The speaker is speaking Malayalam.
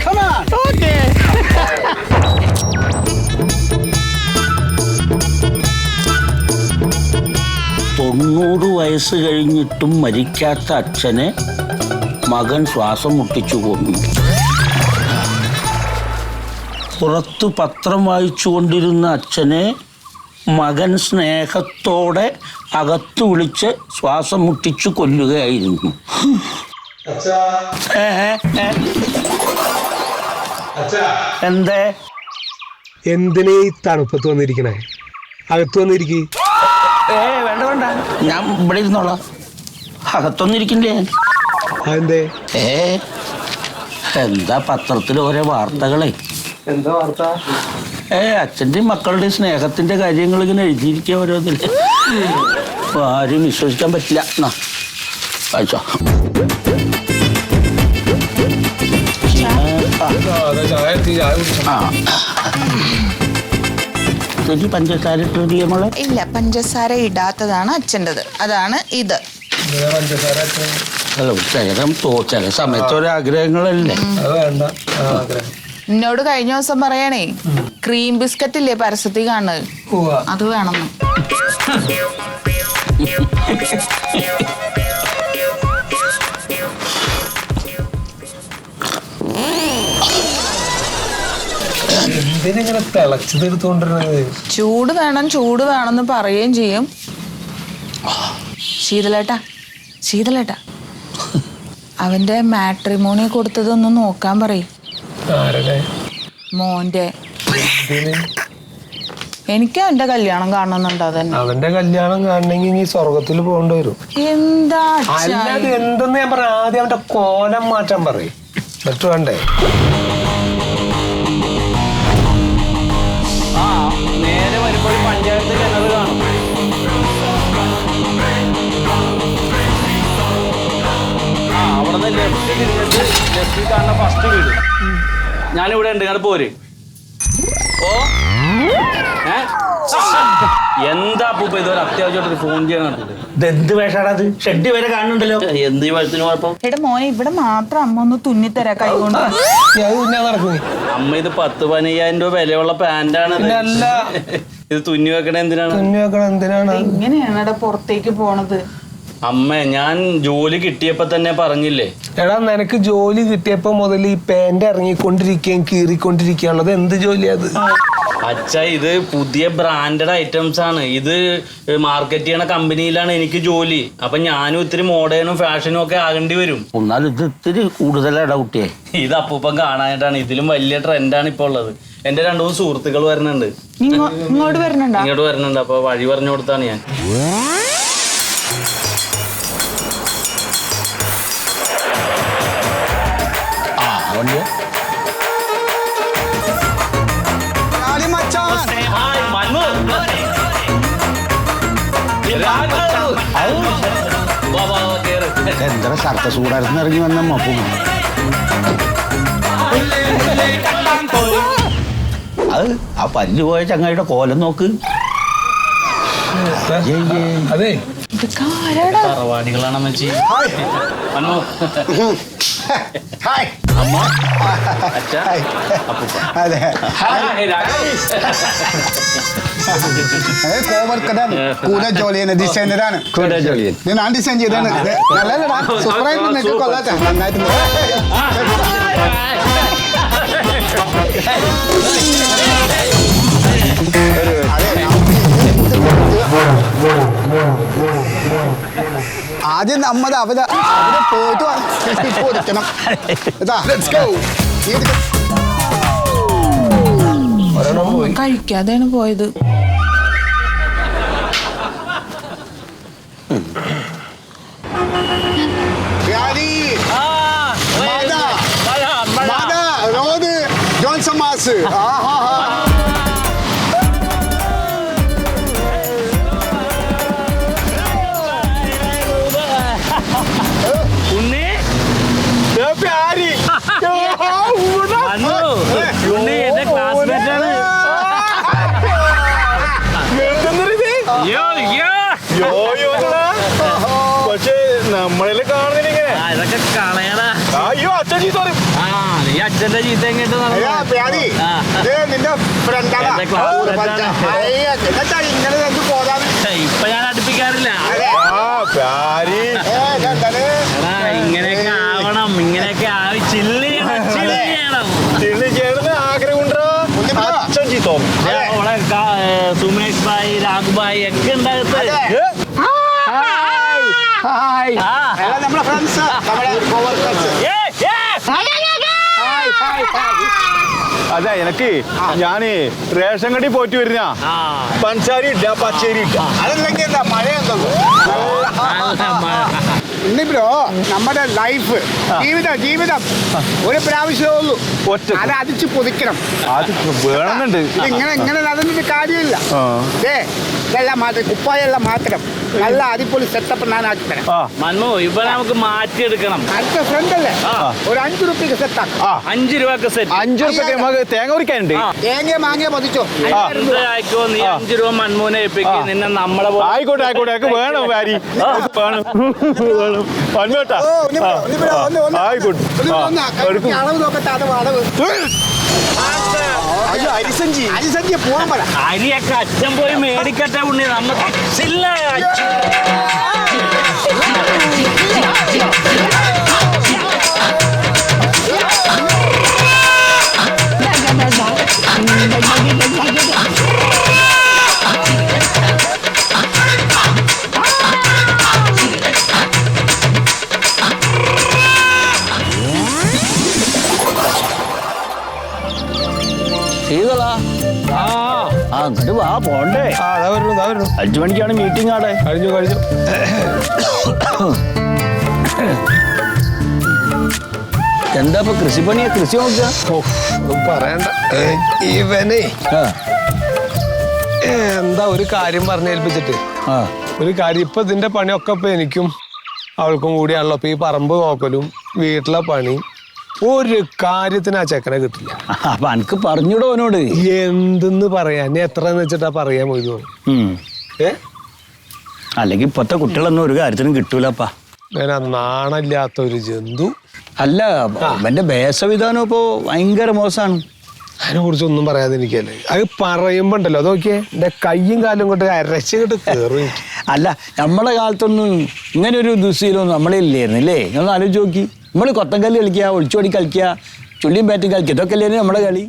Come on. Okay. 90 വയസ്സ് കഴിഞ്ഞിട്ടും മരിക്കാത്ത അച്ഛനെ മകൻ ശ്വാസം മുട്ടിച്ചു കൊന്നു. പുറത്ത് പത്രം വായിച്ചു കൊണ്ടിരുന്ന അച്ഛനെ മകൻ സ്നേഹത്തോടെ അകത്ത് വിളിച്ച് ശ്വാസം മുട്ടിച്ചു കൊല്ലുകയായിരുന്നു. എന്തേ എന്തിനീ തണുപ്പത്ത് വന്നിരിക്കണേ? അകത്ത് വന്നിരിക്കേ. വേണ്ട വേണ്ട, ഞാൻ ഇവിടെ ഇരുന്നോളാം. അകത്തൊന്നും ഇരിക്കില്ലേ? അതെന്തേ? എന്താ പത്രത്തിൽ ഓരോ വാർത്തകളെ. എന്താ വാർത്ത? അച്ഛൻ്റെയും മക്കളുടെയും സ്നേഹത്തിന്റെ കാര്യങ്ങൾ ഇങ്ങനെ എഴുതിയിരിക്കുക ഓരോന്നിൽ. ആരും വിശ്വസിക്കാൻ പറ്റില്ല. വായിച്ചോ. പഞ്ചസാര ഇട്ടില്ലേ മോളെ? ഇല്ല, പഞ്ചസാര ഇടാത്തതാണ് അച്ഛൻ്റെത്. അതാണ് ഇത്. ചില സമയത്ത് ഓരോ ആഗ്രഹങ്ങളല്ലേ. എന്നോട് കഴിഞ്ഞ ദിവസം പറയണേ, ക്രീം ബിസ്ക്കറ്റ് ഇല്ലേ പരസ്യത്തിൽ കാണുന്നത്, അത് വേണമെന്ന്. എന്തിനിങ്ങനെ തിളച്ചതെടുത്തോണ്ടിരുന്നത്? ചൂട് വേണം ചൂട് വേണമെന്ന് പറയുകയും ചെയ്യും. ശീതളേട്ടാ അവന്റെ മാട്രിമോണി കൊടുത്തതൊന്ന് നോക്കാൻ പറയും. മോന്റെ. എനിക്ക് അവന്റെ കല്യാണം കാണണമെന്നുണ്ടോ? തന്നെ അവന്റെ കല്യാണം കാണണമെങ്കിൽ നീ സ്വർഗത്തിൽ പോകേണ്ടി വരും. എന്താ അല്ലാതെ എന്തെന്ന് ഞാൻ പറയാം. ആദ്യം അവന്റെ കോലം മാറ്റാൻ പറയും. എന്നിട്ട് വേണ്ടേ? നേരെ വരുമ്പോൾ പഞ്ചായത്ത് കിണറ് കാണും. അവിടെ നിന്ന് ലെഫ്റ്റ് തിരിഞ്ഞിട്ട് ലെഫ്റ്റിൽ കാണുന്ന ഫസ്റ്റ് വീട്. ഞാനിവിടെ ഉണ്ട്, ഇങ്ങോട്ട് പോര്. എന്താ പൂപ്പ ഇതുവരെ അത്യാവശ്യമായിട്ടൊരു ഫോൺ ചെയ്യാൻ കണ്ടിട്ട്? എന്ത് വേഷാടാ അത്? ഷെഡ് വരെ കാണുന്നുണ്ടല്ലോ. എന്ത് ഈ വയസ്സിന് കുഴപ്പം? എടാ മോനെ, ഇവിടെ മാത്രം അമ്മ ഒന്ന് തുന്നിത്തരാ കൈ കൊണ്ട്. അമ്മ ഇത് 10-15,000 രൂപ വിലയുള്ള പാന്റാണ്. ഇത് തുന്നി വെക്കണ എന്തിനാണ്? എങ്ങനെയാണ് പുറത്തേക്ക് പോണത്? അമ്മ, ഞാൻ ജോലി കിട്ടിയപ്പോ തന്നെ പറഞ്ഞില്ലേ. എടാ, നിനക്ക് ജോലി കിട്ടിയപ്പോ മുതൽ ഈ പാന്റ് ഇറങ്ങിക്കൊണ്ടിരിക്കുകയും കീറിക്കൊണ്ടിരിക്കുകയുള്ളത് എന്ത് ജോലിയാ അത്? അച്ഛാ, ഇത് പുതിയ ബ്രാൻഡഡ് ഐറ്റംസ് ആണ്. ഇത് മാർക്കറ്റ് ചെയ്യണ കമ്പനിയിലാണ് എനിക്ക് ജോലി. അപ്പൊ ഞാനും ഇത്തിരി മോഡേണും ഫാഷനും ഒക്കെ ആകേണ്ടി വരും. എന്നാലും ഇത് ഇത്തിരി കൂടുതലാണ് കുട്ടിയെ. ഇത് അപ്പൂപ്പം കാണാനായിട്ടാണ്. ഇതിലും വലിയ ട്രെൻഡാണ് ഇപ്പൊ ഉള്ളത്. എന്റെ 2-3 സുഹൃത്തുക്കൾ വരുന്നുണ്ട്. ഇങ്ങോട്ട് വരുന്നുണ്ട്. അപ്പൊ വഴി പറഞ്ഞു കൊടുത്താണ് ഞാൻ. എന്താ ശർത്ത ചൂടായിരുന്നു ഇറങ്ങി വന്ന മപ്പും. അത് ആ പല്ല് പോയ ചങ്ങായിയുടെ കോലം നോക്ക്. അതെ, തറവാടികളാണ് അമ്മച്ചി. മനു, അമ്മ, അച്ഛ, അപ്പൂപ്പ. കോവർക്കടാണ്. കൂടെ ജോലിയാണ്, ഡിസൈനറാണ്. ഞാൻ ഡിസൈൻ ചെയ്താണ്. നല്ലതാ, സൂപ്പറായിട്ട് നിനക്ക് കൊള്ളാത്ത നന്നായിട്ട്. ആദ്യം അവിടെ പോയിട്ട് കൊടുക്കണം. കഴിക്കാതെയാണ് പോയത്. Johnson mass. ഉണ്ണി അച്ഛന്റെ ചീത്ത എങ്ങോട്ട് പ്യാരി നിന്റെ ഫ്രണ്ടാണ് എന്റെ classmate ആണ്. എന്നിട്ടാ ഇങ്ങനെ എന്ത് പോകാതെ ഇപ്പൊ ഞാൻ അടുപ്പിക്കാറില്ല. എടാ, ഇങ്ങനെയൊക്കെ ആവണം, ഇങ്ങനെയൊക്കെ ആവി ചില്ല് ചെയ്യണം. സുമേഷ് ഭായി, രാഘു ഭായി ഒക്കെ ഉണ്ടാകത്ത്. നമ്മുടെ ഫ്രണ്ട്സ് നമ്മുടെ കോവർക്കേഴ്സ് അതെ എനിക്ക് ഞാന് റേഷൻ കടി പോയിട്ട് വരുന്ന പഞ്ചസാരി ഇല്ല പച്ചരി ഇല്ല അതല്ലെങ്കിൽ എന്താ മഴയുണ്ടോ ഇന്നിപ്പോ നമ്മുടെ ലൈഫ് ജീവിതം ഒരു പ്രാവശ്യമേ ഉള്ളൂ. അത് അടിച്ച് പൊതിക്കണം. അത് വേണമെന്നുണ്ട്. ഇങ്ങനെ നടന്നിട്ട് കാര്യമില്ല. ഇതെല്ലാം മാറ്റം, കുപ്പായെല്ലാം മാറ്റണം. നല്ല അടിപൊളി സെറ്റപ്പ് ഞാൻ ആക്കി തരാം. മന്നു ഇപ്പൊ നമുക്ക് മാറ്റിയെടുക്കണം. അടുത്ത ഫ്രണ്ട് അല്ലേ, ഒരു 5 രൂപയ്ക്ക് സെറ്റാക്കാം. 5 രൂപക്ക് സെറ്റ്. 5 രൂപയ്ക്ക് നമുക്ക് തേങ്ങ കുറിക്കാനുണ്ട്. തേങ്ങ മാങ്ങ പൊതിച്ചോ. ആയിക്കോ, നീ 5 രൂപ മന്മൂനെ ഏൽപ്പിക്ക്. നിന്നെ നമ്മളെ ആയിക്കോട്ടെ വേണം വാരി വേണം വന്നോട്ടാ ആയിക്കോട്ടെ. അളവ് നോക്കട്ടെ, അളവ് അരിസഞ്ചി പോകാൻ പറ. അരിയൊക്കെ അച്ഛൻ പോയി മേടിക്കട്ടെ ഉണ്ണി, നമുക്ക് ഇല്ല. അങ്ങോട്ട് വാ, പോണ്ടേ. 5 മണിക്കാണ് മീറ്റിംഗ് ആടെ. കഴിഞ്ഞു എന്താ ഇപ്പൊ കൃഷിപ്പണിയാ? കൃഷി നോക്കുക. പറയണ്ട. ഇവനെ എന്താ ഒരു കാര്യം പറഞ്ഞേൽപ്പിച്ചിട്ട് ഒരു കാര്യം. ഇപ്പൊ ഇതിന്റെ പണിയൊക്കെ ഇപ്പൊ എനിക്കും അവൾക്കും കൂടിയാണല്ലോ. ഇപ്പൊ ഈ പറമ്പ് നോക്കലും വീട്ടിലെ പണിയും ഒരു കാര്യത്തിന് ആ ചെക്കനെ കിട്ടില്ല. അപ്പൊ എനിക്ക് പറഞ്ഞൂടോ അവനോട്. എന്തെന്ന് പറയാ, എത്രന്ന് വെച്ചിട്ടാ പറയാ പോയി. അല്ലെങ്കിൽ ഇപ്പത്തെ കുട്ടികളൊന്നും ഒരു കാര്യത്തിനും കിട്ടൂലപ്പാ. നാണല്ലാത്ത ഒരു ജന്തു. അല്ല, അവന്റെ വേഷവിധാനം ഇപ്പോ ഭയങ്കര മോശമാണ്. അതിനെ കുറിച്ചൊന്നും പറയാതിരിക്കല്ലേ. അത് പറയുമ്പോ ഉണ്ടല്ലോ, അതൊക്കെ എന്റെ കയ്യും കാലും കൊണ്ട് അരച്ചിട്ട് കയറി. അല്ല, നമ്മളെ കാലത്തൊന്നും ഇങ്ങനെ ഒരു ദുശീലമൊന്നും നമ്മളെ ഇല്ലായിരുന്നു അല്ലേ? ഒന്ന് ആലോചിച്ച് നോക്കി. നമ്മൾ കൊത്തങ്കല്ല് കളിക്കുക, ഒളിച്ചോടി കളിക്കുക, ചുള്ളിയും ബാറ്റും കളിക്കുക, ഇതൊക്കെ അല്ലേ നമ്മുടെ കളി.